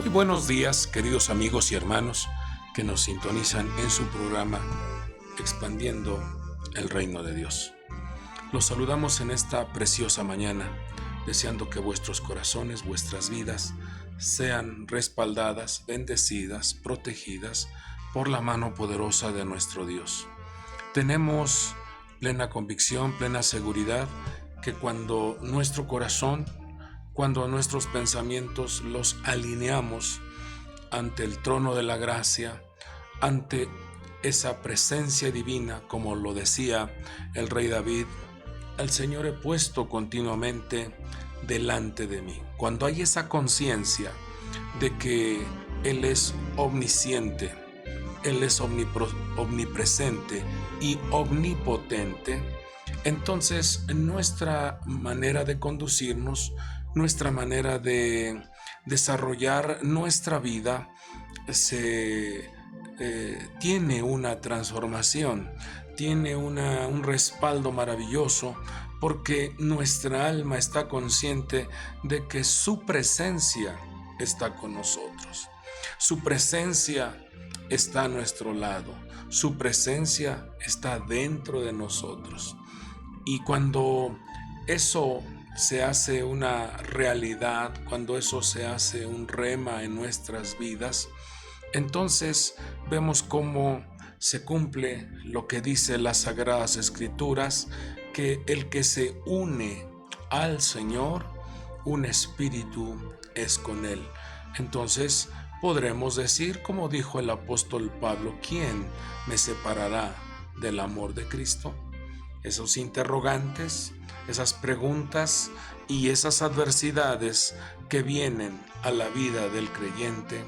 Muy buenos días, queridos amigos y hermanos que nos sintonizan en su programa Expandiendo el Reino de Dios. Los saludamos en esta preciosa mañana, deseando que vuestros corazones, vuestras vidas, sean respaldadas, bendecidas, protegidas por la mano poderosa de nuestro Dios. Tenemos plena convicción, plena seguridad que cuando nuestro corazón, cuando nuestros pensamientos los alineamos ante el trono de la gracia, ante esa presencia divina, como lo decía el rey David, al Señor he puesto continuamente delante de mí. Cuando hay esa conciencia de que Él es omnisciente, Él es omnipresente y omnipotente, entonces nuestra manera de conducirnos, nuestra manera de desarrollar nuestra vida tiene una transformación, tiene un respaldo maravilloso, porque nuestra alma está consciente de que su presencia está con nosotros. Su presencia está a nuestro lado, su presencia está dentro de nosotros. Y cuando eso se hace una realidad, cuando eso se hace un rema en nuestras vidas, entonces vemos cómo se cumple lo que dice las Sagradas Escrituras, que el que se une al Señor, un espíritu es con Él. Entonces podremos decir, como dijo el apóstol Pablo, ¿quién me separará del amor de Cristo? Esos interrogantes, esas preguntas y esas adversidades que vienen a la vida del creyente,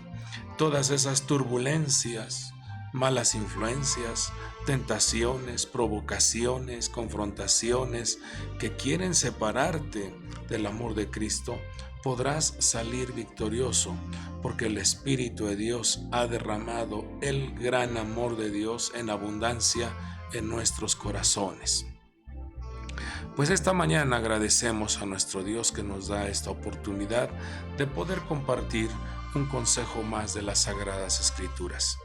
todas esas turbulencias, malas influencias, tentaciones, provocaciones, confrontaciones que quieren separarte del amor de Cristo, podrás salir victorioso, porque el Espíritu de Dios ha derramado el gran amor de Dios en abundancia en nuestros corazones. Pues esta mañana agradecemos a nuestro Dios que nos da esta oportunidad de poder compartir un consejo más de las Sagradas Escrituras.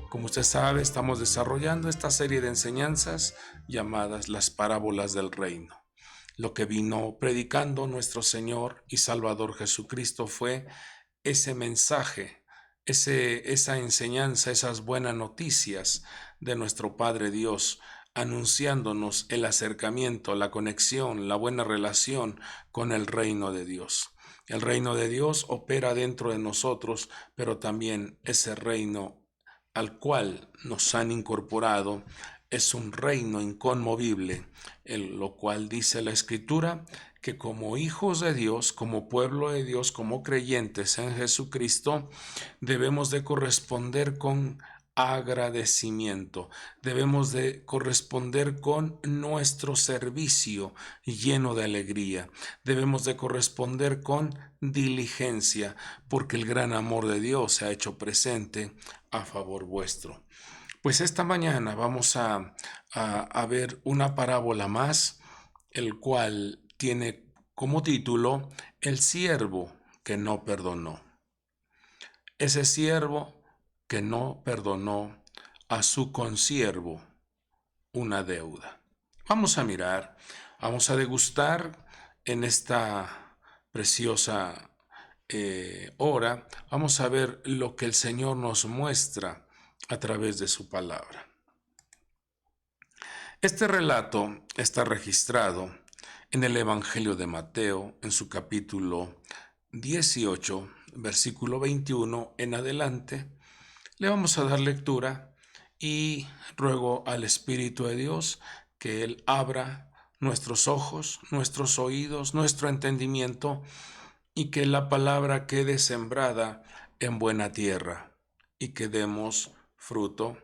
Como usted sabe, estamos desarrollando esta serie de enseñanzas llamadas las parábolas del reino. Lo que vino predicando nuestro Señor y Salvador Jesucristo fue ese mensaje, esa enseñanza, esas buenas noticias de nuestro Padre Dios, anunciándonos el acercamiento, la conexión, la buena relación con el reino de Dios. El reino de Dios opera dentro de nosotros, pero también ese reino al cual nos han incorporado es un reino inconmovible, en lo cual dice la Escritura que como hijos de Dios, como pueblo de Dios, como creyentes en Jesucristo, debemos de corresponder con agradecimiento, debemos de corresponder con nuestro servicio lleno de alegría, debemos de corresponder con diligencia, porque el gran amor de Dios se ha hecho presente a favor vuestro. Pues esta mañana vamos a ver una parábola más, el cual tiene como título El siervo que no perdonó. Ese siervo que no perdonó a su consiervo una deuda. Vamos a mirar, vamos a degustar en esta preciosa hora, vamos a ver lo que el Señor nos muestra a través de su palabra. Este relato está registrado en el Evangelio de Mateo, en su capítulo 18, versículo 21 en adelante. Le vamos a dar lectura y ruego al Espíritu de Dios que Él abra nuestros ojos, nuestros oídos, nuestro entendimiento, y que la palabra quede sembrada en buena tierra y que demos fruto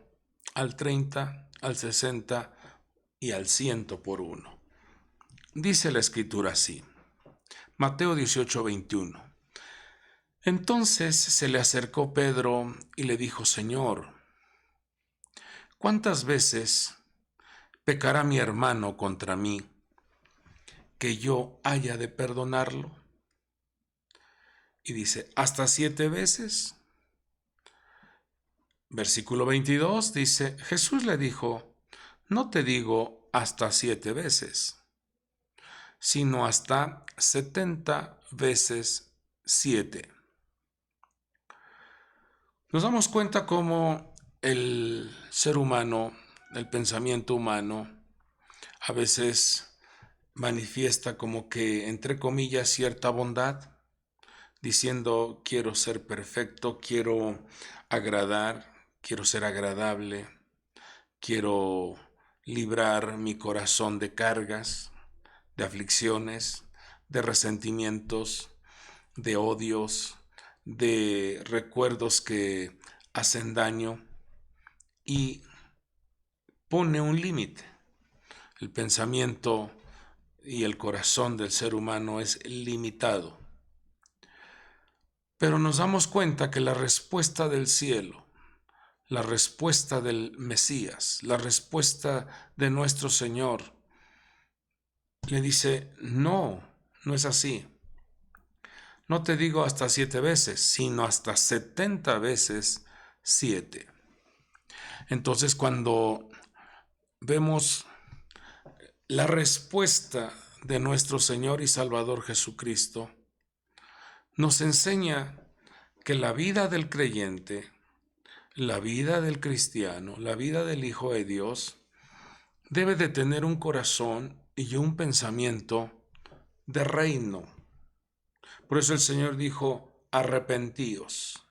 al 30, al 60 y al 100 por uno. Dice la Escritura así, Mateo 18, 21. Entonces se le acercó Pedro y le dijo, Señor, ¿cuántas veces pecará mi hermano contra mí que yo haya de perdonarlo? y dice, ¿hasta 7 veces? Versículo 22 dice, Jesús le dijo, no te digo hasta 7 veces, sino hasta 70 veces 7. Nos damos cuenta cómo el ser humano, el pensamiento humano, a veces manifiesta como que, entre comillas, cierta bondad, diciendo, quiero ser perfecto, quiero agradar, quiero ser agradable, quiero librar mi corazón de cargas, de aflicciones, de resentimientos, de odios, de recuerdos que hacen daño, y pone un límite. El pensamiento y el corazón del ser humano es limitado. Pero nos damos cuenta que la respuesta del cielo, la respuesta del Mesías, la respuesta de nuestro Señor, le dice, no, no es así. No te digo hasta 7 veces, sino hasta 70 veces 7. Entonces, cuando vemos la respuesta de nuestro Señor y Salvador Jesucristo, nos enseña que la vida del creyente, la vida del cristiano, la vida del Hijo de Dios, debe de tener un corazón y un pensamiento de reino. Por eso el Señor dijo, arrepentíos,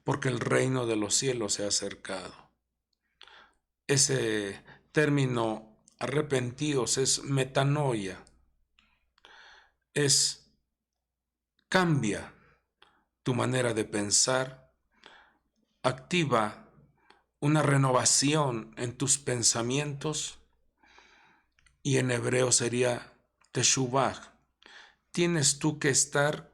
porque el reino de los cielos se ha acercado. Ese término arrepentíos es metanoia, es cambia tu manera de pensar, activa una renovación en tus pensamientos, y en hebreo sería teshuvah. Tienes tú que estar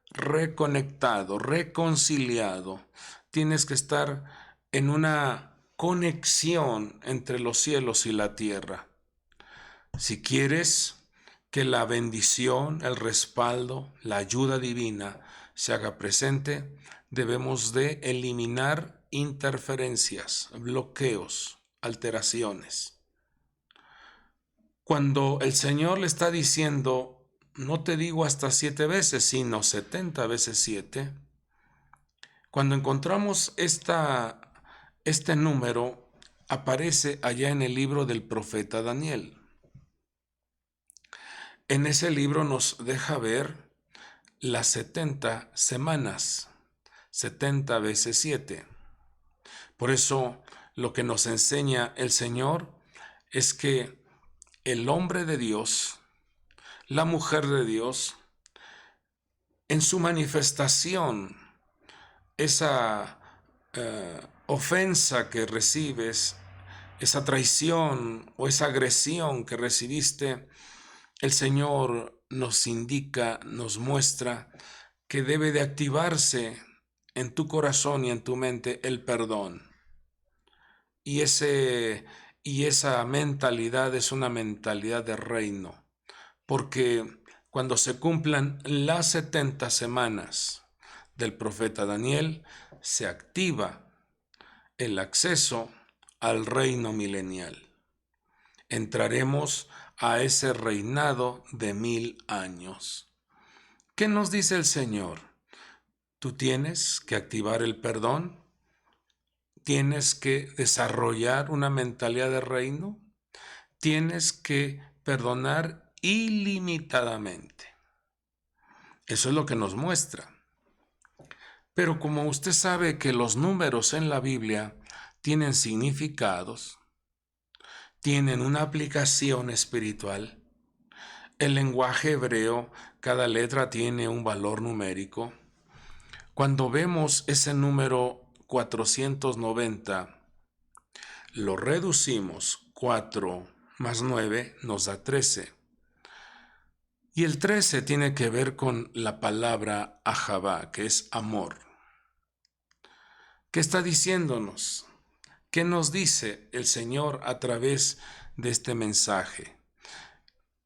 reconectado, reconciliado. Tienes que estar en una conexión entre los cielos y la tierra. Si quieres que la bendición, el respaldo, la ayuda divina se haga presente, debemos de eliminar interferencias, bloqueos, alteraciones. Cuando el Señor le está diciendo, no te digo hasta 7 veces, sino 70 veces 7, cuando encontramos este número, aparece allá en el libro del profeta Daniel. En ese libro nos deja ver las 70 semanas, 70 veces 7. Por eso lo que nos enseña el Señor es que el hombre de Dios, la mujer de Dios, en su manifestación, esa ofensa que recibes, esa traición o esa agresión que recibiste, el Señor nos indica, nos muestra que debe de activarse en tu corazón y en tu mente el perdón. Y esa mentalidad es una mentalidad de reino, porque cuando se cumplan las 70 semanas del profeta Daniel, se activa el acceso al reino milenial. Entraremos a ese reinado de 1000 años. ¿Qué nos dice el Señor? Tú tienes que activar el perdón, tienes que desarrollar una mentalidad de reino, tienes que perdonar ilimitadamente. Eso es lo que nos muestra. Pero como usted sabe que los números en la Biblia tienen significados, tienen una aplicación espiritual, el lenguaje hebreo, cada letra tiene un valor numérico. Cuando vemos ese número 490, lo reducimos, 4 más 9 nos da 13. Y el 13 tiene que ver con la palabra ahabá, que es amor. ¿Qué está diciéndonos? ¿Qué nos dice el Señor a través de este mensaje?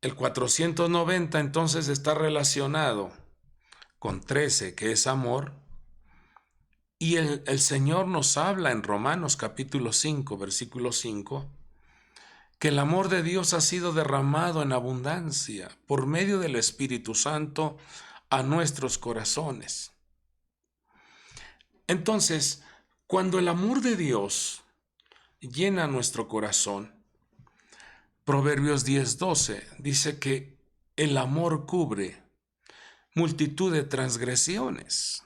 El 490 entonces está relacionado con 13, que es amor. Y el Señor nos habla en Romanos capítulo 5, versículo 5, que el amor de Dios ha sido derramado en abundancia por medio del Espíritu Santo a nuestros corazones. Entonces, cuando el amor de Dios llena nuestro corazón, Proverbios 10:12 dice que el amor cubre multitud de transgresiones.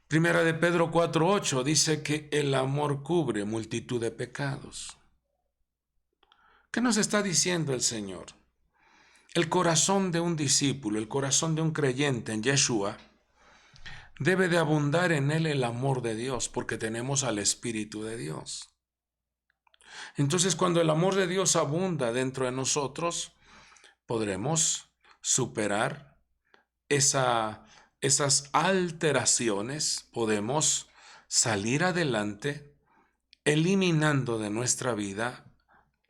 Primera de Pedro 4:8 dice que el amor cubre multitud de pecados. ¿Qué nos está diciendo el Señor? El corazón de un discípulo, el corazón de un creyente en Yeshua, debe de abundar en él el amor de Dios, porque tenemos al Espíritu de Dios. Entonces, cuando el amor de Dios abunda dentro de nosotros, podremos superar esas alteraciones, podemos salir adelante eliminando de nuestra vida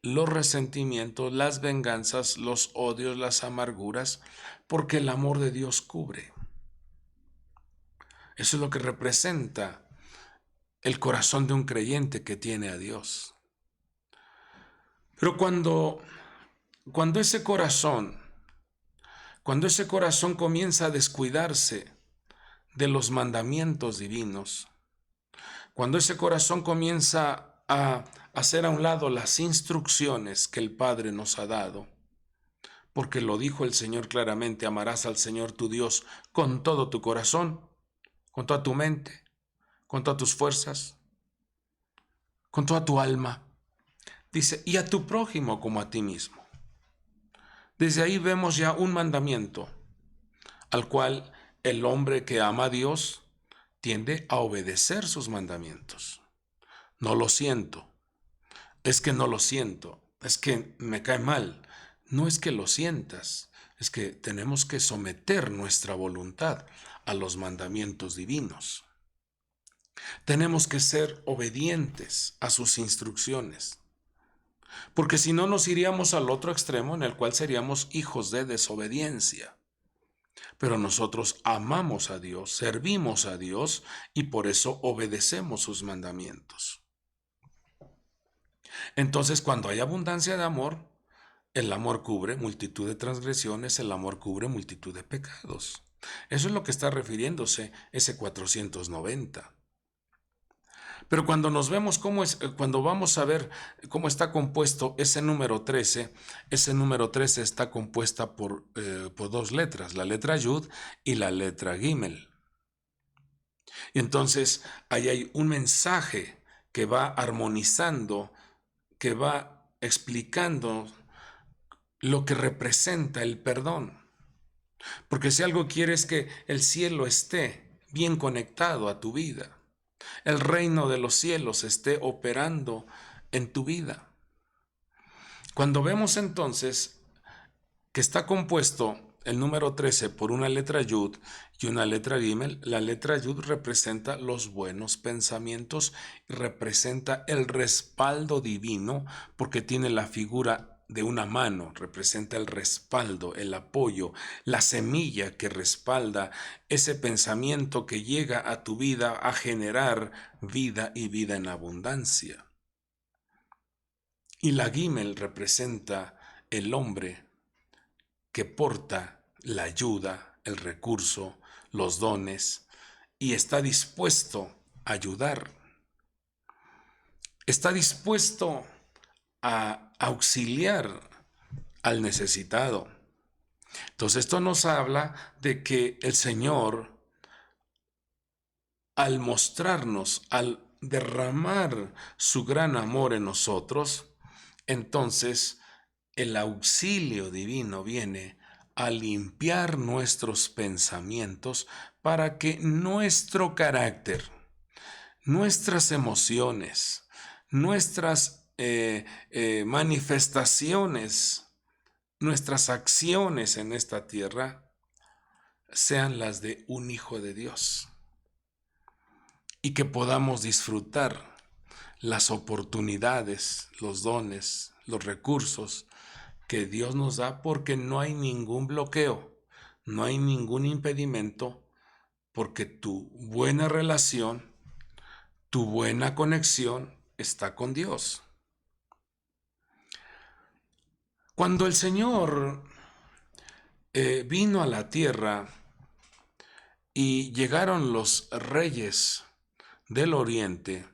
los resentimientos, las venganzas, los odios, las amarguras, porque el amor de Dios cubre. Eso es lo que representa el corazón de un creyente que tiene a Dios. Pero cuando ese corazón comienza a descuidarse de los mandamientos divinos, cuando ese corazón comienza a hacer a un lado las instrucciones que el Padre nos ha dado, porque lo dijo el Señor claramente: amarás al Señor tu Dios con todo tu corazón, con toda tu mente, con todas tus fuerzas, con toda tu alma. Dice, y a tu prójimo como a ti mismo. Desde ahí vemos ya un mandamiento al cual el hombre que ama a Dios tiende a obedecer sus mandamientos. No lo siento, es que no lo siento, es que me cae mal. No es que lo sientas, es que tenemos que someter nuestra voluntad a los mandamientos divinos. Tenemos que ser obedientes a sus instrucciones, porque si no nos iríamos al otro extremo en el cual seríamos hijos de desobediencia. Pero nosotros amamos a Dios, servimos a Dios y por eso obedecemos sus mandamientos. Entonces, cuando hay abundancia de amor, el amor cubre multitud de transgresiones, el amor cubre multitud de pecados. Eso es lo que está refiriéndose ese 490. Pero cuando cuando vamos a ver cómo está compuesto ese número 13 está compuesta por dos letras, la letra Yud y la letra Gimel. Y entonces ahí hay un mensaje que va armonizando, que va explicando lo que representa el perdón. Porque si algo quieres que el cielo esté bien conectado a tu vida, el reino de los cielos esté operando en tu vida. Cuando vemos entonces que está compuesto el número 13 por una letra Yud y una letra Gimel, la letra Yud representa los buenos pensamientos y representa el respaldo divino, porque tiene la figura de una mano, representa el respaldo, el apoyo, la semilla que respalda ese pensamiento que llega a tu vida a generar vida y vida en abundancia. Y la Gimel representa el hombre que porta la ayuda, el recurso, los dones y está dispuesto a ayudar. Está dispuesto a auxiliar al necesitado. Entonces esto nos habla de que el Señor, al mostrarnos, al derramar su gran amor en nosotros, entonces el auxilio divino viene a limpiar nuestros pensamientos para que nuestro carácter, nuestras emociones, nuestras manifestaciones, nuestras acciones en esta tierra sean las de un hijo de Dios y que podamos disfrutar las oportunidades, los dones, los recursos que Dios nos da, porque no hay ningún bloqueo, no hay ningún impedimento porque tu buena relación, tu buena conexión está con Dios. Cuando el Señor vino a la tierra y llegaron los reyes del oriente,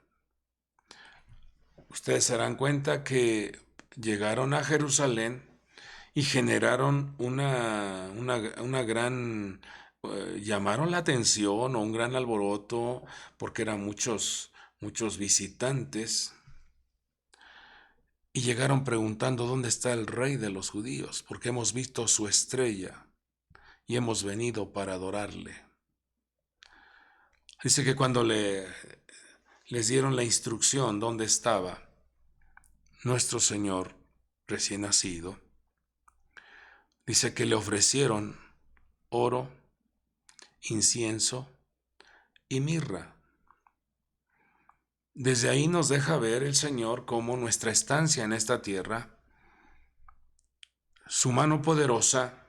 ustedes se darán cuenta que llegaron a Jerusalén y generaron una gran, llamaron la atención o un gran alboroto porque eran muchos visitantes y llegaron preguntando dónde está el rey de los judíos, porque hemos visto su estrella y hemos venido para adorarle. Dice que cuando les dieron la instrucción dónde estaba nuestro Señor recién nacido, dice que le ofrecieron oro, incienso y mirra. Desde ahí nos deja ver el Señor cómo nuestra estancia en esta tierra, su mano poderosa,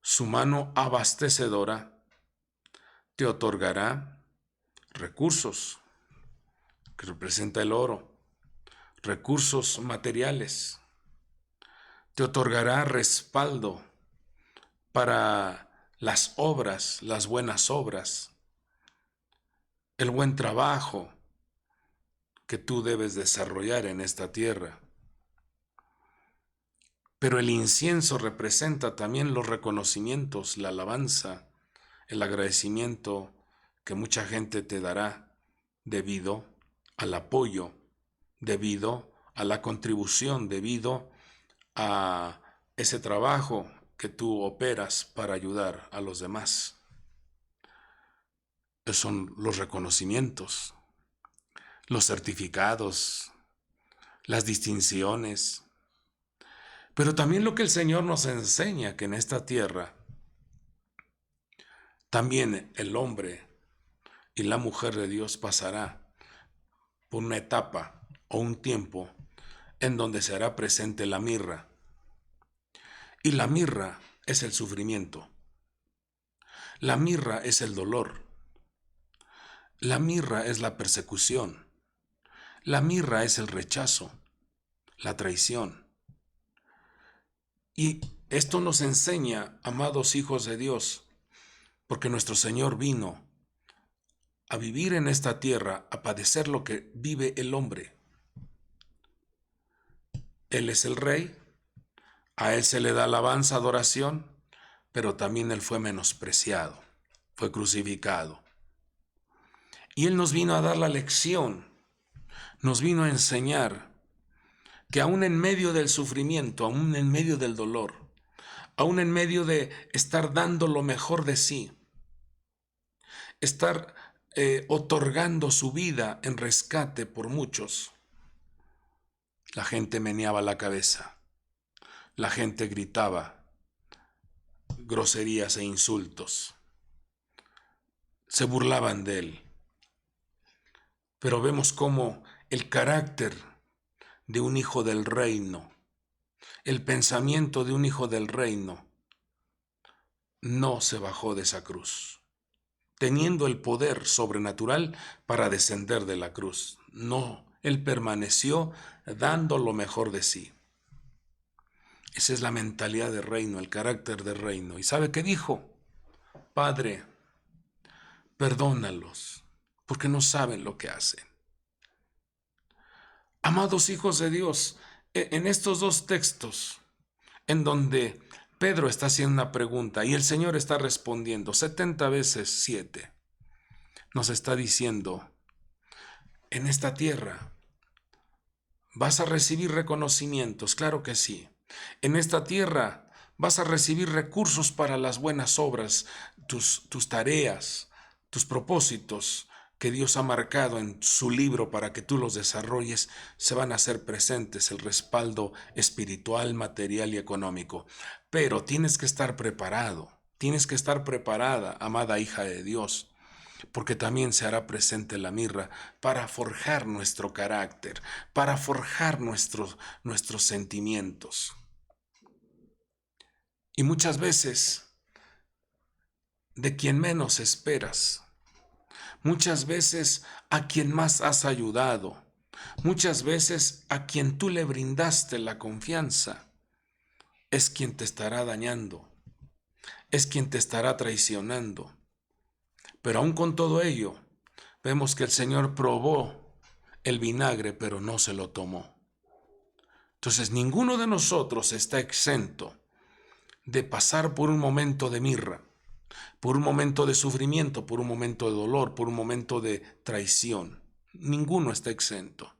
su mano abastecedora, te otorgará recursos, que representa el oro, recursos materiales, te otorgará respaldo para las obras, las buenas obras, el buen trabajo que tú debes desarrollar en esta tierra. Pero el incienso representa también los reconocimientos, la alabanza, el agradecimiento que mucha gente te dará debido al apoyo, debido a la contribución, debido a ese trabajo que tú operas para ayudar a los demás. Esos son los reconocimientos, los certificados, las distinciones. Pero también lo que el Señor nos enseña, que en esta tierra también el hombre y la mujer de Dios pasará por una etapa o un tiempo en donde se hará presente la mirra. Y la mirra es el sufrimiento. La mirra es el dolor. La mirra es la persecución. La mirra es el rechazo, la traición. Y esto nos enseña, amados hijos de Dios, porque nuestro Señor vino a vivir en esta tierra, a padecer lo que vive el hombre. Él es el Rey, a Él se le da alabanza, adoración, pero también Él fue menospreciado, fue crucificado. Y Él nos vino a dar la lección, nos vino a enseñar que aún en medio del sufrimiento, aún en medio del dolor, aún en medio de estar dando lo mejor de sí, estar otorgando su vida en rescate por muchos, la gente meneaba la cabeza, la gente gritaba groserías e insultos, se burlaban de él. Pero vemos cómo el carácter de un hijo del reino, el pensamiento de un hijo del reino, no se bajó de esa cruz, teniendo el poder sobrenatural para descender de la cruz. No, él permaneció dando lo mejor de sí. Esa es la mentalidad de reino, el carácter de reino. ¿Y sabe qué dijo? Padre, perdónalos, porque no saben lo que hacen. Amados hijos de Dios, en estos dos textos, en donde Pedro está haciendo una pregunta y el Señor está respondiendo 70 veces 7, nos está diciendo, en esta tierra vas a recibir reconocimientos, claro que sí. En esta tierra vas a recibir recursos para las buenas obras, tus tareas, tus propósitos que Dios ha marcado en su libro para que tú los desarrolles, se van a hacer presentes, el respaldo espiritual, material y económico. Pero tienes que estar preparado, tienes que estar preparada, amada hija de Dios, porque también se hará presente la mirra para forjar nuestro carácter, para forjar nuestros sentimientos. Y muchas veces de quien menos esperas, muchas veces a quien más has ayudado, muchas veces a quien tú le brindaste la confianza, es quien te estará dañando, es quien te estará traicionando. Pero aún con todo ello, vemos que el Señor probó el vinagre, pero no se lo tomó. Entonces, ninguno de nosotros está exento de pasar por un momento de mirra, por un momento de sufrimiento, por un momento de dolor, por un momento de traición. Ninguno está exento.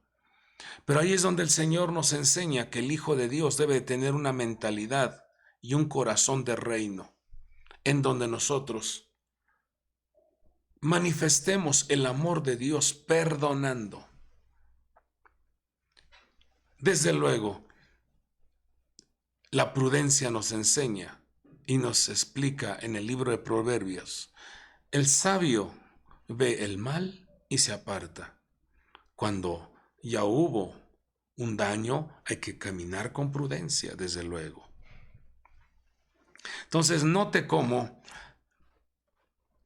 Pero ahí es donde el Señor nos enseña que el Hijo de Dios debe tener una mentalidad y un corazón de reino, en donde nosotros manifestemos el amor de Dios perdonando. Desde luego, la prudencia nos enseña y nos explica en el libro de Proverbios: el sabio ve el mal y se aparta. Cuando ya hubo un daño, hay que caminar con prudencia, desde luego. Entonces, note cómo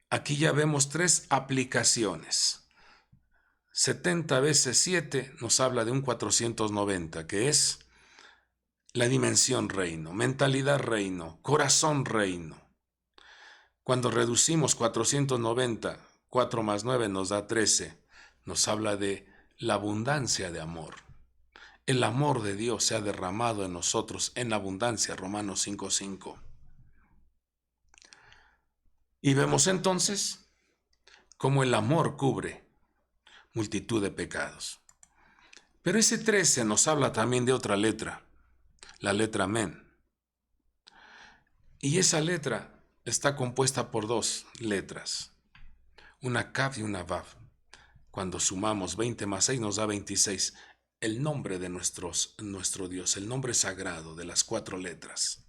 aquí ya vemos 3 aplicaciones. 70 veces 7 nos habla de un 490, que es la dimensión reino, mentalidad reino, corazón reino. Cuando reducimos 490, 4 más 9 nos da 13, nos habla de la abundancia de amor. El amor de Dios se ha derramado en nosotros en abundancia, Romanos 5:5. Y vemos entonces cómo el amor cubre multitud de pecados. Pero ese 13 nos habla también de otra letra, la letra Men. Y esa letra está compuesta por 2 letras, una Kaf y una Vav. Cuando sumamos 20 más 6 nos da 26. El nombre de nuestro Dios, el nombre sagrado de las 4 letras.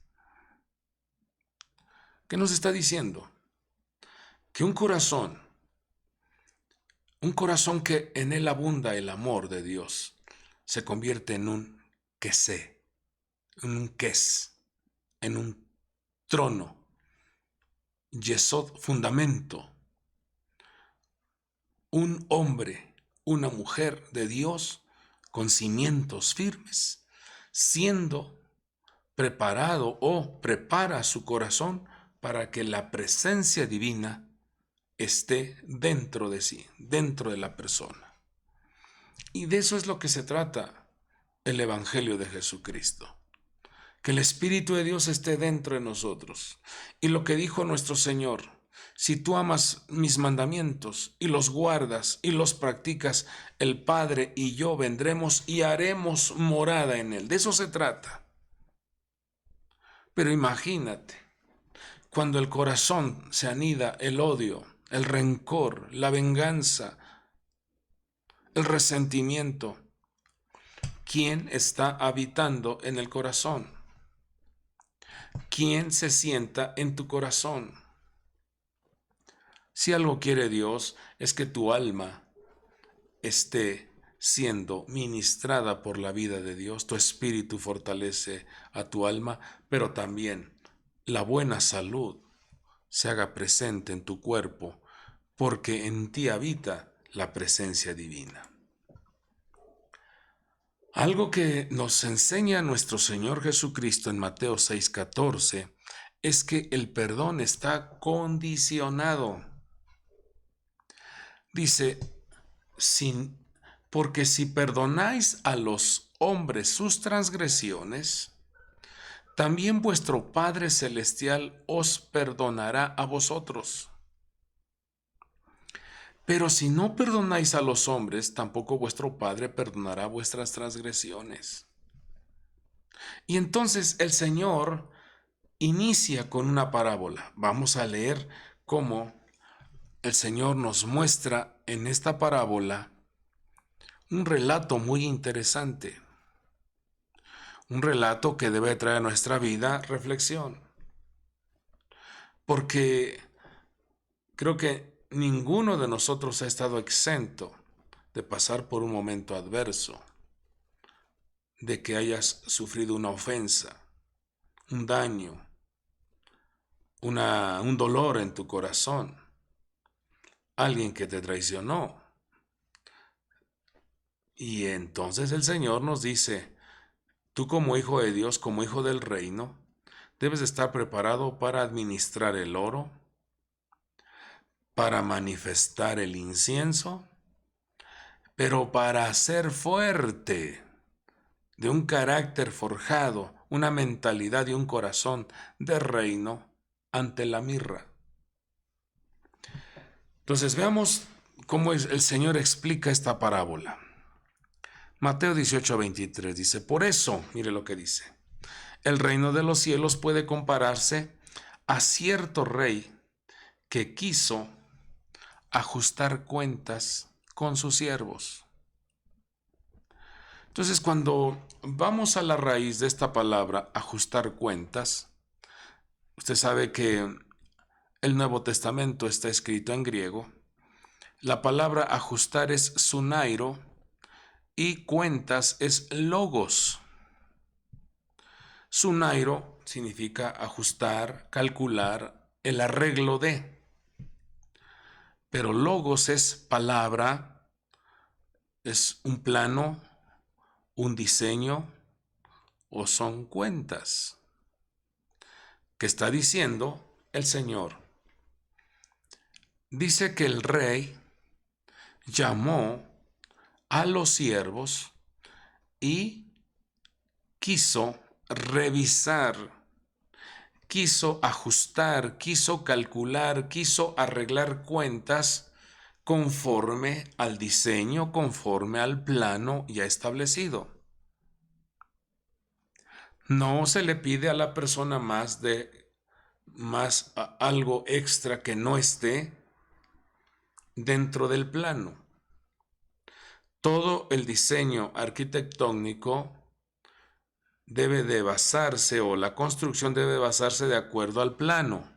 ¿Qué nos está diciendo? Que un corazón que en él abunda el amor de Dios, se convierte en un quesé, en un ques, en un trono, yesod, fundamento. Un hombre, una mujer de Dios con cimientos firmes, siendo preparado o prepara su corazón para que la presencia divina esté dentro de sí, dentro de la persona. Y de eso es lo que se trata el Evangelio de Jesucristo. Que el Espíritu de Dios esté dentro de nosotros. Y lo que dijo nuestro Señor: si tú amas mis mandamientos y los guardas y los practicas, el Padre y yo vendremos y haremos morada en él. De eso se trata. Pero imagínate, cuando el corazón se anida el odio, el rencor, la venganza, el resentimiento, ¿quién está habitando en el corazón? ¿Quién se sienta en tu corazón? Si algo quiere Dios, es que tu alma esté siendo ministrada por la vida de Dios. Tu espíritu fortalece a tu alma, pero también la buena salud se haga presente en tu cuerpo, porque en ti habita la presencia divina. Algo que nos enseña nuestro Señor Jesucristo en Mateo 6:14 es que el perdón está condicionado. Dice: porque si perdonáis a los hombres sus transgresiones, también vuestro Padre Celestial os perdonará a vosotros. Pero si no perdonáis a los hombres, tampoco vuestro Padre perdonará vuestras transgresiones. Y entonces el Señor inicia con una parábola. Vamos a leer cómo el Señor nos muestra en esta parábola un relato muy interesante. Un relato que debe traer a nuestra vida reflexión. Porque creo que ninguno de nosotros ha estado exento de pasar por un momento adverso, de que hayas sufrido una ofensa, un daño, un dolor en tu corazón, alguien que te traicionó. Y entonces el Señor nos dice, tú como hijo de Dios, como hijo del reino, debes estar preparado para administrar el oro, para manifestar el incienso, pero para ser fuerte, de un carácter forjado, una mentalidad y un corazón de reino ante la mirra. Entonces veamos cómo el Señor explica esta parábola. Mateo 18:23 dice, por eso, mire lo que dice, el reino de los cielos puede compararse a cierto rey que quiso ajustar cuentas con sus siervos. Entonces, cuando vamos a la raíz de esta palabra, ajustar cuentas, usted sabe que el Nuevo Testamento está escrito en griego. La palabra ajustar es sunairo y cuentas es logos. Sunairo significa ajustar, calcular, el arreglo de. Pero logos es palabra, es un plano, un diseño o son cuentas. ¿Qué está diciendo el Señor? Dice que el rey llamó a los siervos y quiso revisar, quiso ajustar, quiso calcular, quiso arreglar cuentas conforme al diseño, conforme al plano ya establecido. No se le pide a la persona más algo extra que no esté dentro del plano. Todo el diseño arquitectónico debe de basarse, o la construcción debe basarse de acuerdo al plano.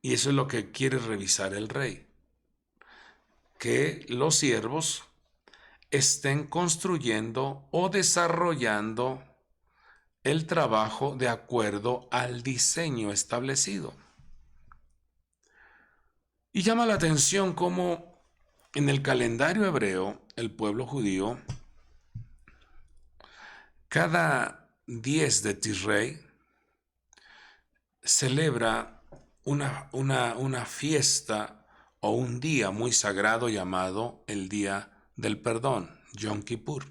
Y eso es lo que quiere revisar el rey. Que los siervos estén construyendo o desarrollando el trabajo de acuerdo al diseño establecido. Y llama la atención cómo en el calendario hebreo, el pueblo judío, cada 10 de Tisrei celebra una fiesta o un día muy sagrado llamado el Día del Perdón, Yom Kippur.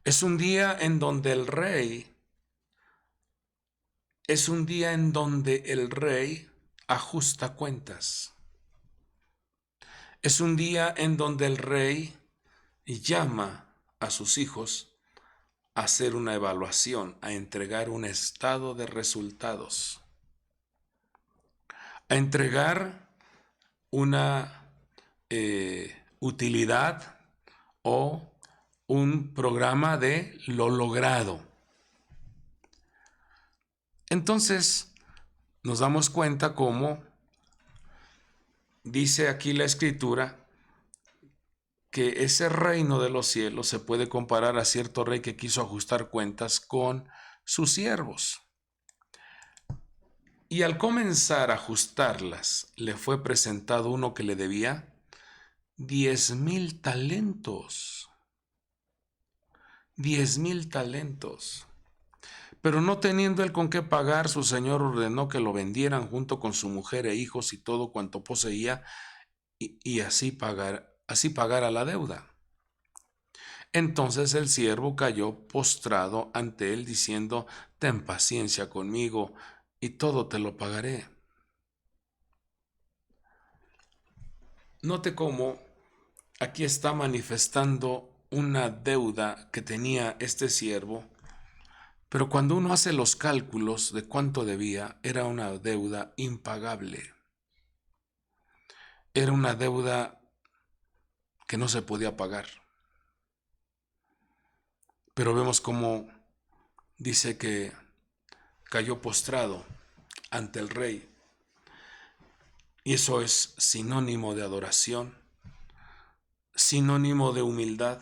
Es un día en donde el rey ajusta cuentas. Es un día en donde el rey llama a sus hijos a hacer una evaluación, a entregar un estado de resultados, a entregar una utilidad o un programa de lo logrado. Entonces, nos damos cuenta cómo dice aquí la Escritura que ese reino de los cielos se puede comparar a cierto rey que quiso ajustar cuentas con sus siervos. Y al comenzar a ajustarlas, le fue presentado uno que le debía 10,000 talentos. 10,000 talentos. Pero no teniendo él con qué pagar, su señor ordenó que lo vendieran junto con su mujer e hijos y todo cuanto poseía, y así pagara la deuda. Entonces el siervo cayó postrado ante él, diciendo: ten paciencia conmigo, y todo te lo pagaré. Note cómo aquí está manifestando una deuda que tenía este siervo, pero cuando uno hace los cálculos de cuánto debía, era una deuda impagable. Era una deuda que no se podía pagar. Pero vemos cómo dice que cayó postrado ante el rey. Y eso es sinónimo de adoración, sinónimo de humildad,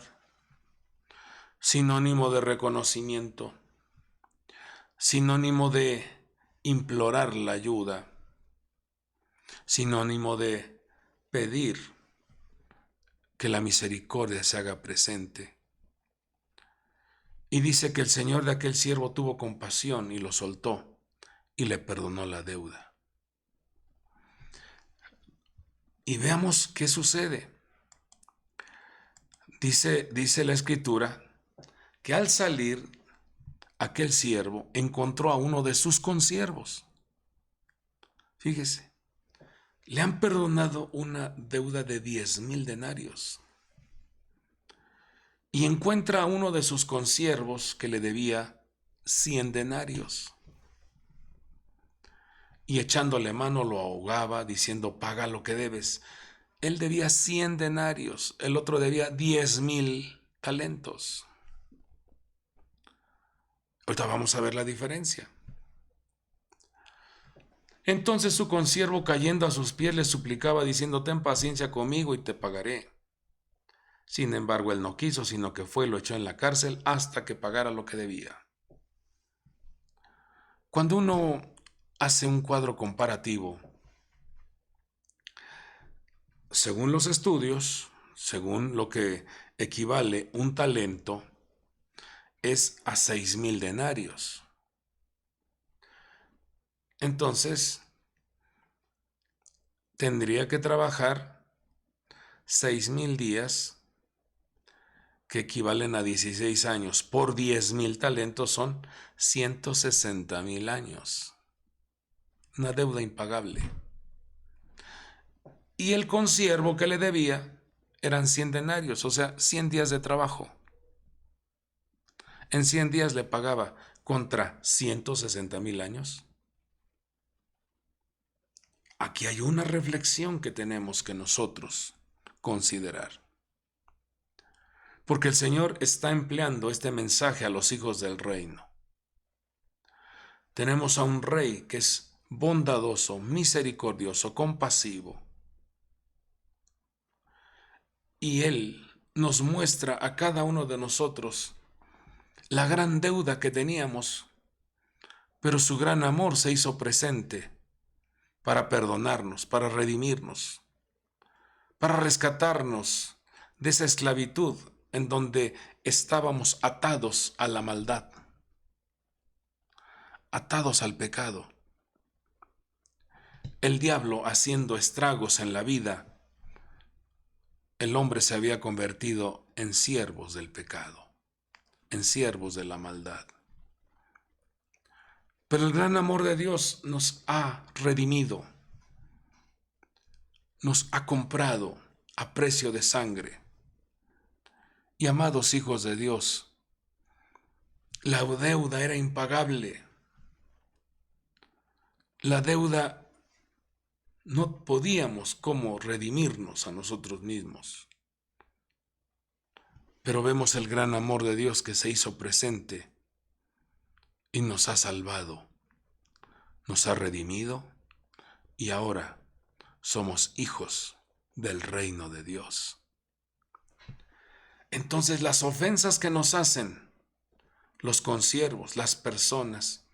sinónimo de reconocimiento, sinónimo de implorar la ayuda, sinónimo de pedir que la misericordia se haga presente. Y dice que el Señor de aquel siervo tuvo compasión y lo soltó y le perdonó la deuda. Y veamos qué sucede. Dice la Escritura que al salir aquel siervo encontró a uno de sus consiervos. Fíjese, le han perdonado una deuda de 10,000 denarios. Y encuentra a uno de sus consiervos que le debía 100 denarios. Y echándole mano lo ahogaba, diciendo, paga lo que debes. Él debía 100 denarios, el otro debía 10,000 talentos. Ahorita vamos a ver la diferencia. Entonces su consiervo, cayendo a sus pies, le suplicaba, diciendo, ten paciencia conmigo y te pagaré. Sin embargo, él no quiso, sino que fue y lo echó en la cárcel hasta que pagara lo que debía. Cuando uno hace un cuadro comparativo, según los estudios, según lo que equivale un talento, es a 6,000 denarios. Entonces, tendría que trabajar 6,000 días, que equivalen a 16 años, por 10,000 talentos son 160,000 años. Una deuda impagable. Y el consiervo que le debía eran 100 denarios, o sea, 100 días de trabajo. En 100 días le pagaba contra 160,000 años. Aquí hay una reflexión que tenemos que nosotros considerar. Porque el Señor está empleando este mensaje a los hijos del reino. Tenemos a un rey que es bondadoso, misericordioso, compasivo. Y Él nos muestra a cada uno de nosotros la gran deuda que teníamos, pero su gran amor se hizo presente para perdonarnos, para redimirnos, para rescatarnos de esa esclavitud en donde estábamos atados a la maldad, atados al pecado. El diablo haciendo estragos en la vida, el hombre se había convertido en siervos del pecado, en siervos de la maldad. Pero el gran amor de Dios nos ha redimido, nos ha comprado a precio de sangre. Y amados hijos de Dios, la deuda era impagable. La deuda no podíamos como redimirnos a nosotros mismos. Pero vemos el gran amor de Dios que se hizo presente y nos ha salvado, nos ha redimido y ahora somos hijos del reino de Dios. Entonces las ofensas que nos hacen los consiervos, las personas,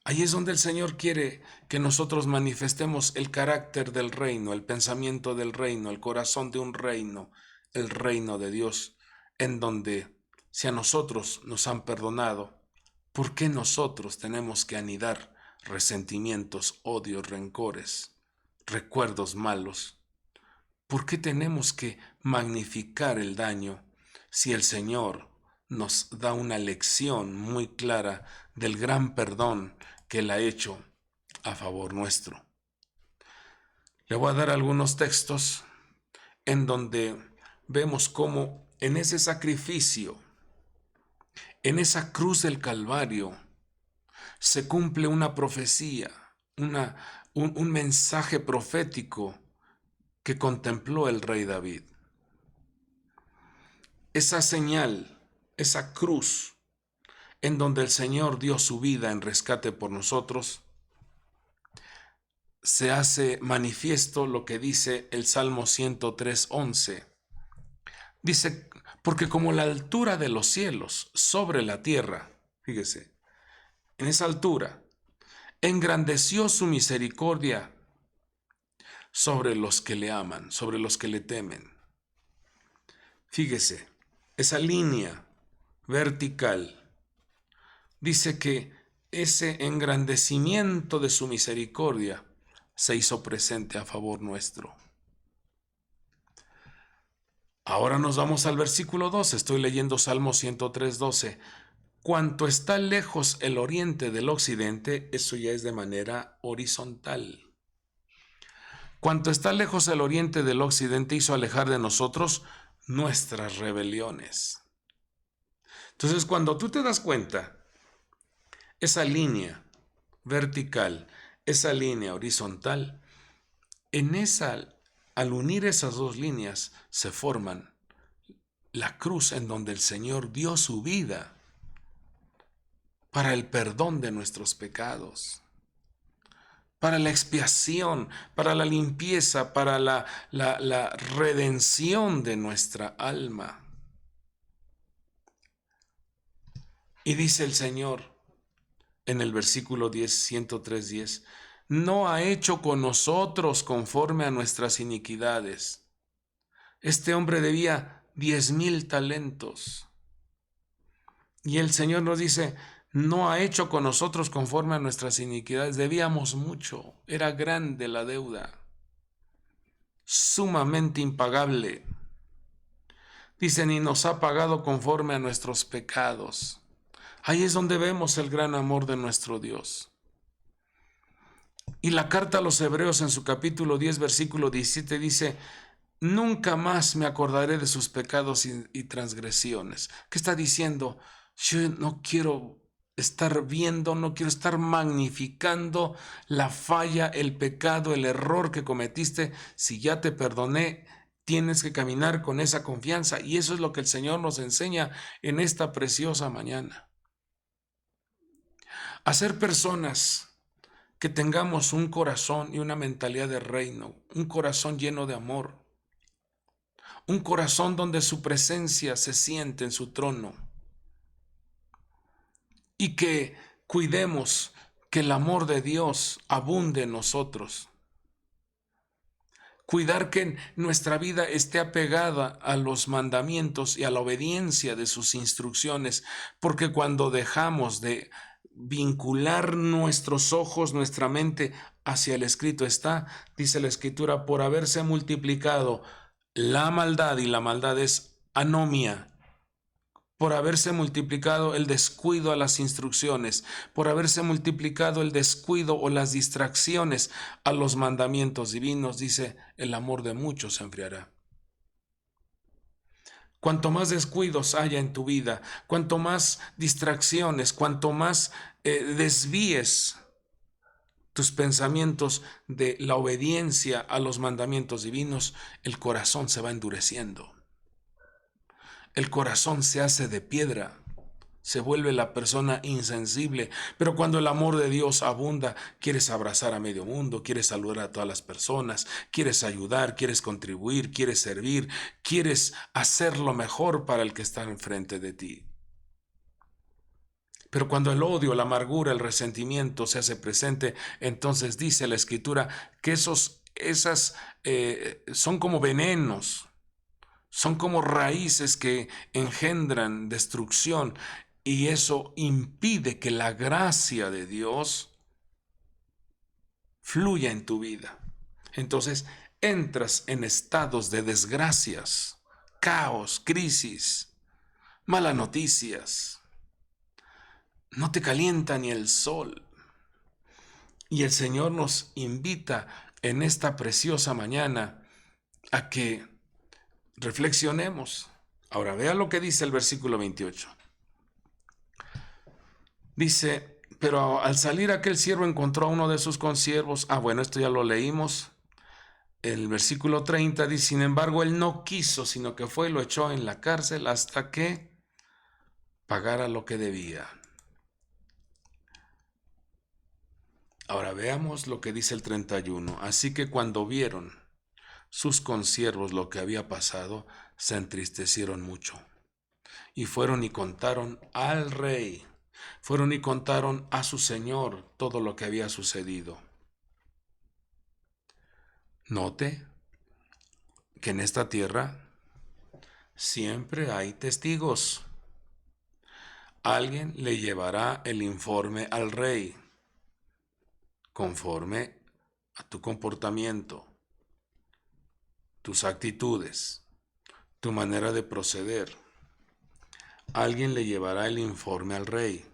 ahí es donde el Señor quiere que nosotros manifestemos el carácter del reino, el pensamiento del reino, el corazón de un reino, el reino de Dios, en donde si a nosotros nos han perdonado, ¿por qué nosotros tenemos que anidar resentimientos, odios, rencores, recuerdos malos? ¿Por qué tenemos que magnificar el daño si el Señor nos da una lección muy clara del gran perdón que Él ha hecho a favor nuestro? Le voy a dar algunos textos en donde vemos cómo en ese sacrificio, en esa cruz del Calvario, se cumple una profecía, un mensaje profético que contempló el rey David. Esa señal, esa cruz, en donde el Señor dio su vida en rescate por nosotros, se hace manifiesto lo que dice el Salmo 103:11. Dice, porque como la altura de los cielos sobre la tierra, fíjese, en esa altura engrandeció su misericordia sobre los que le aman, sobre los que le temen. Fíjese, esa línea vertical dice que ese engrandecimiento de su misericordia se hizo presente a favor nuestro. Ahora nos vamos al versículo 12. Estoy leyendo Salmo 103:12. Cuanto está lejos el oriente del occidente, eso ya es de manera horizontal. Cuanto está lejos el oriente del occidente, hizo alejar de nosotros nuestras rebeliones. Entonces, cuando tú te das cuenta, esa línea vertical, esa línea horizontal, al unir esas dos líneas, se forman la cruz en donde el Señor dio su vida para el perdón de nuestros pecados, para la expiación, para la limpieza, para la redención de nuestra alma. Y dice el Señor en el versículo 10, 103:10, no ha hecho con nosotros conforme a nuestras iniquidades. Este hombre debía 10,000 talentos. Y el Señor nos dice, no ha hecho con nosotros conforme a nuestras iniquidades. Debíamos mucho, era grande la deuda, sumamente impagable. Dice, ni nos ha pagado conforme a nuestros pecados. Ahí es donde vemos el gran amor de nuestro Dios. Y la carta a los Hebreos en su capítulo 10, versículo 17 dice, nunca más me acordaré de sus pecados y transgresiones. ¿Qué está diciendo? Yo no quiero estar viendo, no quiero estar magnificando la falla, el pecado, el error que cometiste. Si ya te perdoné, tienes que caminar con esa confianza. Y eso es lo que el Señor nos enseña en esta preciosa mañana. A ser personas que tengamos un corazón y una mentalidad de reino, un corazón lleno de amor, un corazón donde su presencia se siente en su trono, y que cuidemos que el amor de Dios abunde en nosotros. Cuidar que nuestra vida esté apegada a los mandamientos y a la obediencia de sus instrucciones, porque cuando dejamos de vincular nuestros ojos, nuestra mente hacia el escrito está, dice la Escritura, por haberse multiplicado la maldad, y la maldad es anomia, por haberse multiplicado el descuido a las instrucciones, por haberse multiplicado el descuido o las distracciones a los mandamientos divinos, dice, el amor de muchos se enfriará. Cuanto más descuidos haya en tu vida, cuanto más distracciones, cuanto más desvíes tus pensamientos de la obediencia a los mandamientos divinos, el corazón se va endureciendo. El corazón se hace de piedra, se vuelve la persona insensible. Pero cuando el amor de Dios abunda, quieres abrazar a medio mundo, quieres saludar a todas las personas, quieres ayudar, quieres contribuir, quieres servir, quieres hacer lo mejor para el que está enfrente de ti. Pero cuando el odio, la amargura, el resentimiento se hace presente, entonces dice la Escritura que esas son como venenos. Son como raíces que engendran destrucción, y eso impide que la gracia de Dios fluya en tu vida. Entonces entras en estados de desgracias, caos, crisis, malas noticias. No te calienta ni el sol. Y el Señor nos invita en esta preciosa mañana a que reflexionemos. Ahora vea lo que dice el versículo 28. Dice, pero al salir aquel siervo encontró a uno de sus consiervos. Bueno, esto ya lo leímos. El versículo 30 dice, sin embargo, él no quiso, sino que fue y lo echó en la cárcel hasta que pagara lo que debía. Ahora veamos lo que dice el 31. Así que cuando vieron sus consiervos lo que había pasado, se entristecieron mucho y fueron y contaron al rey Fueron y contaron a su señor todo lo que había sucedido. Note que en esta tierra siempre hay testigos. Alguien le llevará el informe al rey conforme a tu comportamiento, tus actitudes, tu manera de proceder. Alguien le llevará el informe al rey.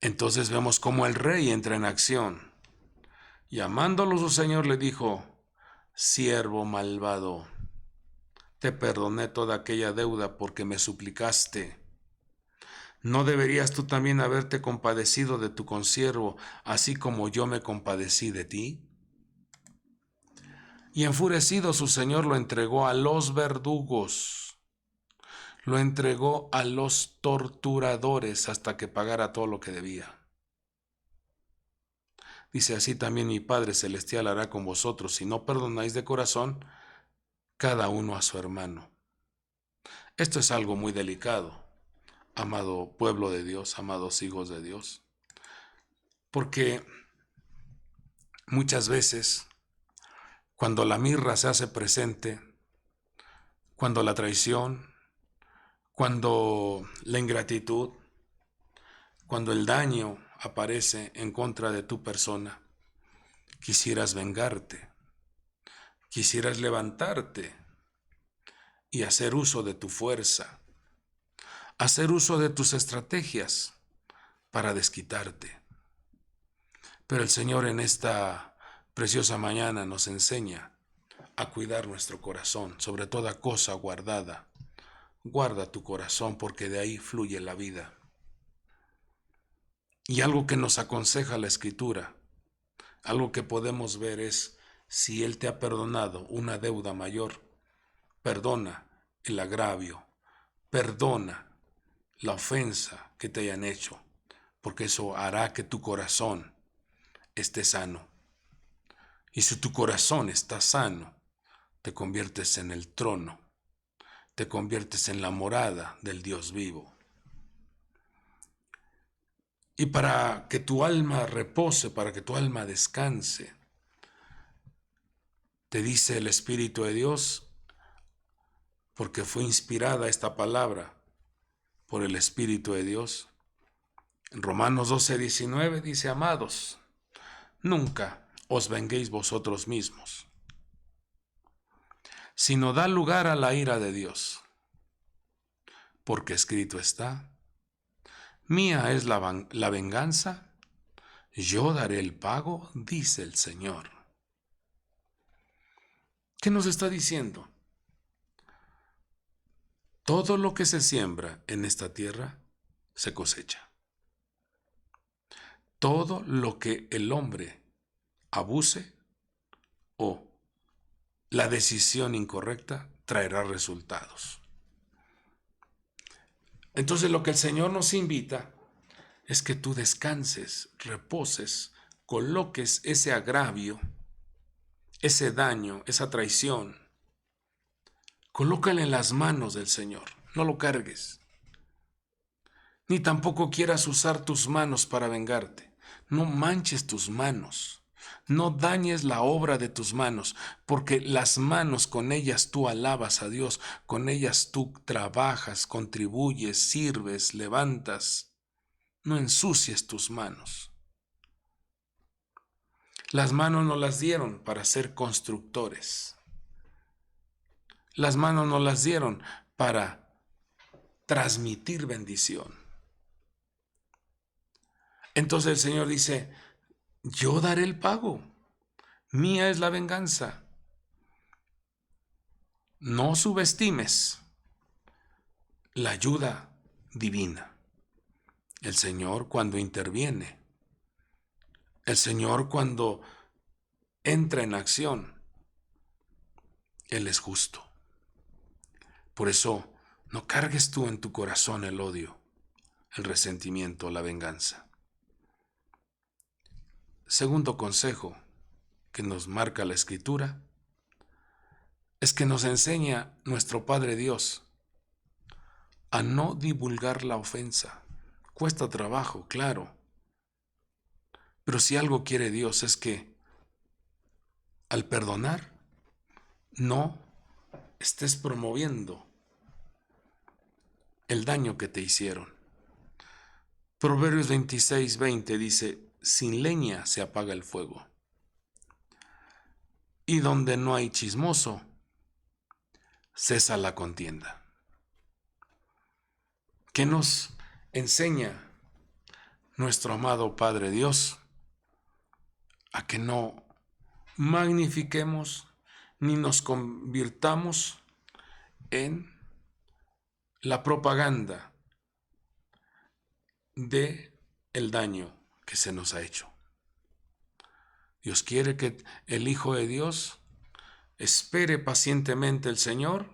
Entonces vemos cómo el rey entra en acción. Llamándolo su señor le dijo: siervo malvado, te perdoné toda aquella deuda porque me suplicaste. ¿No deberías tú también haberte compadecido de tu consiervo, así como yo me compadecí de ti? Y enfurecido su señor lo entregó a los verdugos, lo entregó a los torturadores hasta que pagara todo lo que debía. Dice: así también mi Padre Celestial hará con vosotros si no perdonáis de corazón cada uno a su hermano. Esto es algo muy delicado, amado pueblo de Dios, amados hijos de Dios, porque muchas veces cuando la mirra se hace presente, cuando la traición, cuando la ingratitud, cuando el daño aparece en contra de tu persona, quisieras vengarte, quisieras levantarte y hacer uso de tu fuerza, hacer uso de tus estrategias para desquitarte. Pero el Señor en esta preciosa mañana nos enseña a cuidar nuestro corazón, sobre toda cosa guardada. Guarda tu corazón porque de ahí fluye la vida. Y algo que nos aconseja la Escritura, algo que podemos ver es: si Él te ha perdonado una deuda mayor, perdona el agravio, perdona la ofensa que te hayan hecho, porque eso hará que tu corazón esté sano. Y si tu corazón está sano, te conviertes en el trono, te conviertes en la morada del Dios vivo. Y para que tu alma repose, para que tu alma descanse, te dice el Espíritu de Dios, porque fue inspirada esta palabra por el Espíritu de Dios. En Romanos 12:19 dice: amados, nunca os venguéis vosotros mismos, sino da lugar a la ira de Dios, porque escrito está: mía es la venganza, yo daré el pago, dice el Señor. ¿Qué nos está diciendo? Todo lo que se siembra en esta tierra se cosecha. Todo lo que el hombre abuse o la decisión incorrecta traerá resultados. Entonces lo que el Señor nos invita es que tú descanses, reposes, coloques ese agravio, ese daño, esa traición, colócale en las manos del Señor, no lo cargues. Ni tampoco quieras usar tus manos para vengarte. No manches tus manos. No dañes la obra de tus manos, porque las manos, con ellas tú alabas a Dios, con ellas tú trabajas, contribuyes, sirves, levantas. No ensucies tus manos. Las manos nos las dieron para ser constructores. Las manos nos las dieron para transmitir bendición. Entonces el Señor dice: yo daré el pago, mía es la venganza. No subestimes la ayuda divina. El Señor cuando interviene, el Señor cuando entra en acción, Él es justo. Por eso no cargues tú en tu corazón el odio, el resentimiento, la venganza. Segundo consejo que nos marca la Escritura es que nos enseña nuestro Padre Dios a no divulgar la ofensa. Cuesta trabajo, claro. Pero si algo quiere Dios es que al perdonar no estés promoviendo el daño que te hicieron. Proverbios 26:20 dice: sin leña se apaga el fuego, y donde no hay chismoso, cesa la contienda. ¿Qué nos enseña nuestro amado Padre Dios? A que no magnifiquemos ni nos convirtamos en la propaganda de el daño que se nos ha hecho. Dios quiere que el Hijo de Dios espere pacientemente el Señor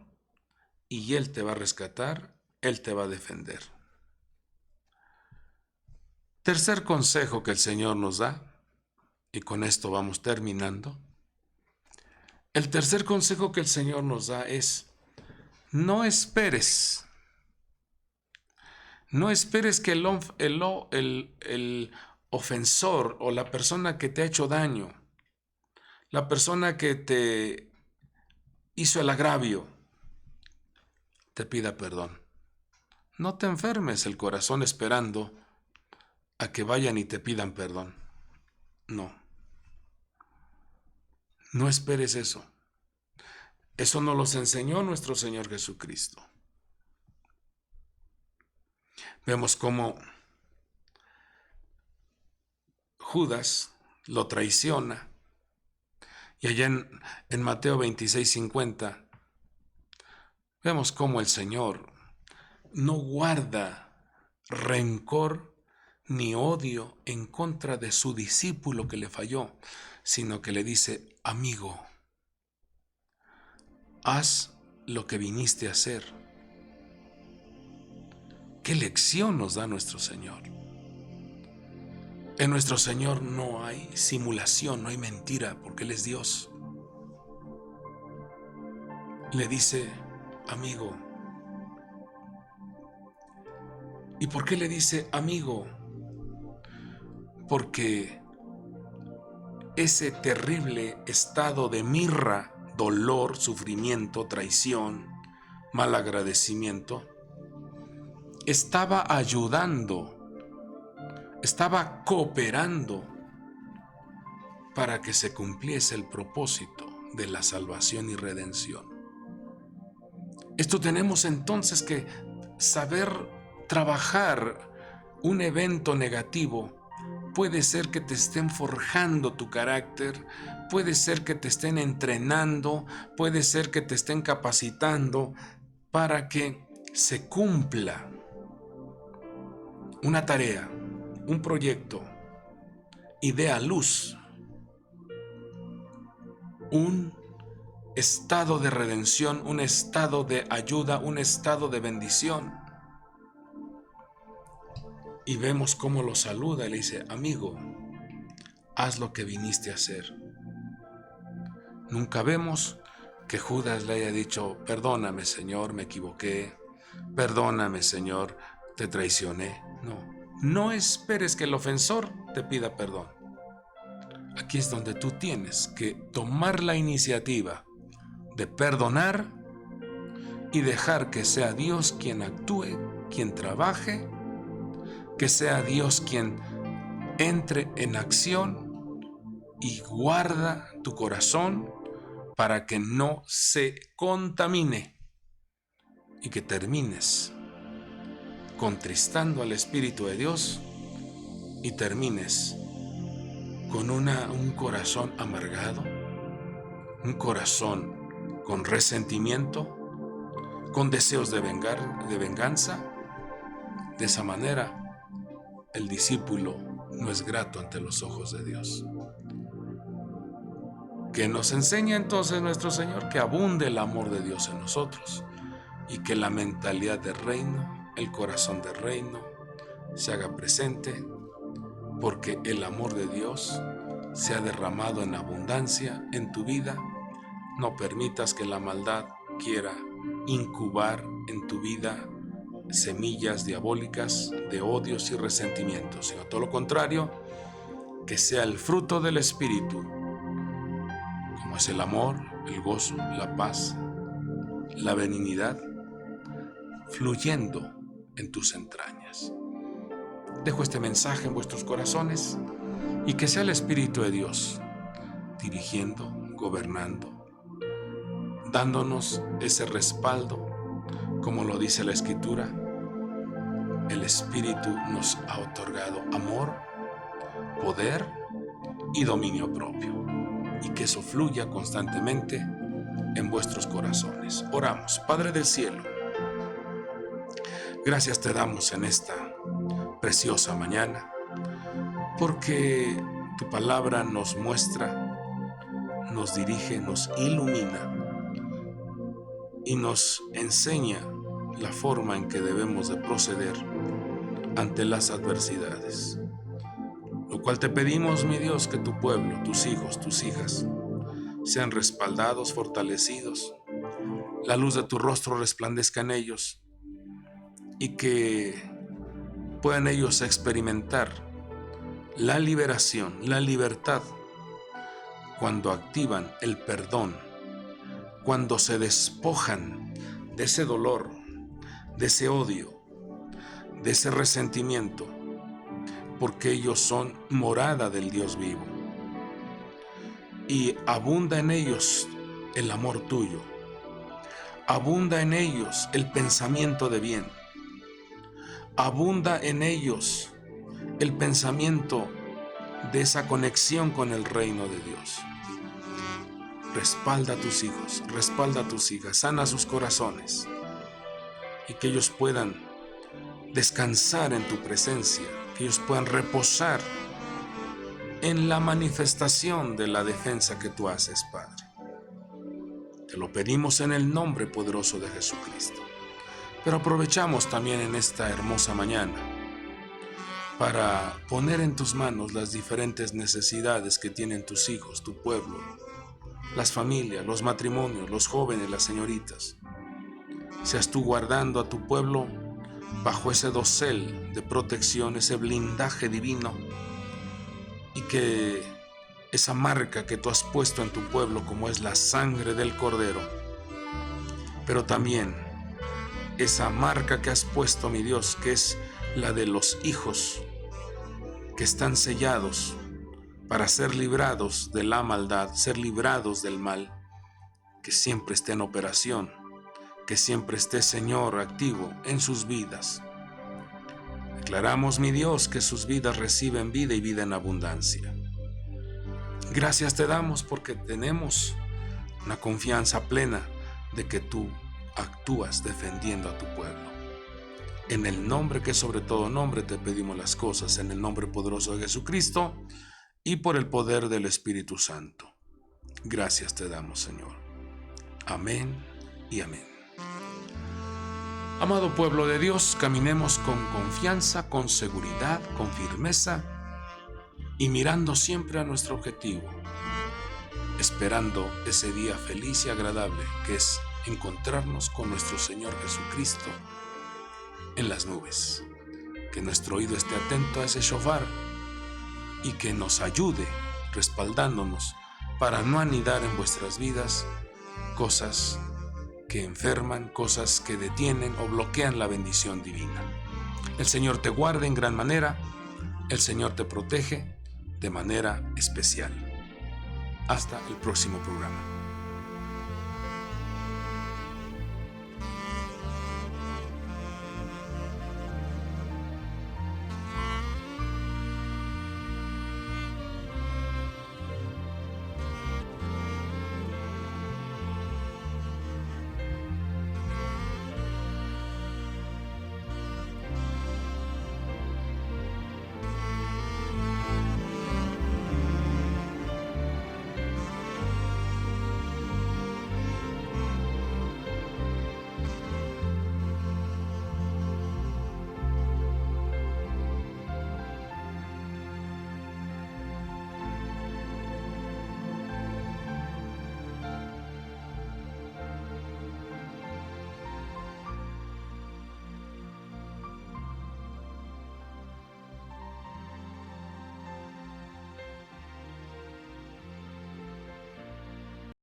y Él te va a rescatar, Él te va a defender. Tercer consejo que el Señor nos da, y con esto vamos terminando. El tercer consejo que el Señor nos da es: no esperes que el ofensor o la persona que te ha hecho daño, la persona que te hizo el agravio, te pida perdón. No te enfermes el corazón esperando a que vayan y te pidan perdón. No. No esperes eso. Eso nos los enseñó nuestro Señor Jesucristo. Vemos cómo Judas lo traiciona. Y allá en Mateo 26:50, vemos cómo el Señor no guarda rencor ni odio en contra de su discípulo que le falló, sino que le dice: amigo, haz lo que viniste a hacer. ¿Qué lección nos da nuestro Señor? En nuestro Señor no hay simulación, no hay mentira, porque Él es Dios. Le dice: amigo. ¿Y por qué le dice amigo? Porque ese terrible estado de mirra, dolor, sufrimiento, traición, malagradecimiento, estaba ayudando, estaba cooperando para que se cumpliese el propósito de la salvación y redención. Esto tenemos entonces que saber trabajar. Un evento negativo puede ser que te estén forjando tu carácter, puede ser que te estén entrenando, puede ser que te estén capacitando para que se cumpla una tarea, un proyecto, y dé a luz un estado de redención, un estado de ayuda, un estado de bendición. Y vemos cómo lo saluda y le dice: amigo, haz lo que viniste a hacer. Nunca vemos que Judas le haya dicho: perdóname, Señor, me equivoqué, perdóname, Señor, te traicioné. No esperes que el ofensor te pida perdón. Aquí es donde tú tienes que tomar la iniciativa de perdonar y dejar que sea Dios quien actúe, quien trabaje, que sea Dios quien entre en acción y guarda tu corazón para que no se contamine y que termines contristando al Espíritu de Dios y termines con un corazón amargado, un corazón con resentimiento, con deseos de venganza. De esa manera, el discípulo no es grato ante los ojos de Dios. Que nos enseña entonces nuestro Señor que abunde el amor de Dios en nosotros y que la mentalidad de reino, el corazón de reino, se haga presente, porque el amor de Dios se ha derramado en abundancia en tu vida. No permitas que la maldad quiera incubar en tu vida semillas diabólicas de odios y resentimientos, sino todo lo contrario, que sea el fruto del Espíritu, como es el amor, el gozo, la paz, la benignidad, fluyendo en tus entrañas. Dejo este mensaje en vuestros corazones y que sea el Espíritu de Dios dirigiendo, gobernando, dándonos ese respaldo, como lo dice la Escritura. El Espíritu nos ha otorgado amor, poder y dominio propio, y que eso fluya constantemente en vuestros corazones. Oramos. Padre del cielo, gracias te damos en esta preciosa mañana, porque tu palabra nos muestra, nos dirige, nos ilumina y nos enseña la forma en que debemos de proceder ante las adversidades. Lo cual te pedimos, mi Dios, que tu pueblo, tus hijos, tus hijas, sean respaldados, fortalecidos, la luz de tu rostro resplandezca en ellos y que puedan ellos experimentar la liberación, la libertad, cuando activan el perdón, cuando se despojan de ese dolor, de ese odio, de ese resentimiento, porque ellos son morada del Dios vivo. Y abunda en ellos el amor tuyo, abunda en ellos el pensamiento de bien, abunda en ellos el pensamiento de esa conexión con el reino de Dios. Respalda a tus hijos, respalda a tus hijas, sana sus corazones y que ellos puedan descansar en tu presencia, que ellos puedan reposar en la manifestación de la defensa que tú haces, Padre. Te lo pedimos en el nombre poderoso de Jesucristo. Pero aprovechamos también en esta hermosa mañana para poner en tus manos las diferentes necesidades que tienen tus hijos, tu pueblo, las familias, los matrimonios, los jóvenes, las señoritas. Seas tú guardando a tu pueblo bajo ese dosel de protección, ese blindaje divino, y que esa marca que tú has puesto en tu pueblo, como es la sangre del Cordero, pero también esa marca que has puesto, mi Dios, que es la de los hijos que están sellados para ser librados de la maldad, ser librados del mal, que siempre esté en operación, que siempre esté, Señor, activo en sus vidas. Declaramos, mi Dios, que sus vidas reciben vida y vida en abundancia. Gracias te damos porque tenemos una confianza plena de que tú actúas defendiendo a tu pueblo. En el nombre que sobre todo nombre te pedimos las cosas, en el nombre poderoso de Jesucristo y por el poder del Espíritu Santo. Gracias te damos, Señor. Amén y amén. Amado pueblo de Dios, caminemos con confianza, con seguridad, con firmeza y mirando siempre a nuestro objetivo, esperando ese día feliz y agradable que es encontrarnos con nuestro Señor Jesucristo en las nubes. Que nuestro oído esté atento a ese shofar y que nos ayude respaldándonos para no anidar en vuestras vidas cosas que enferman, cosas que detienen o bloquean la bendición divina. El Señor te guarde en gran manera, el Señor te protege de manera especial. Hasta el próximo programa.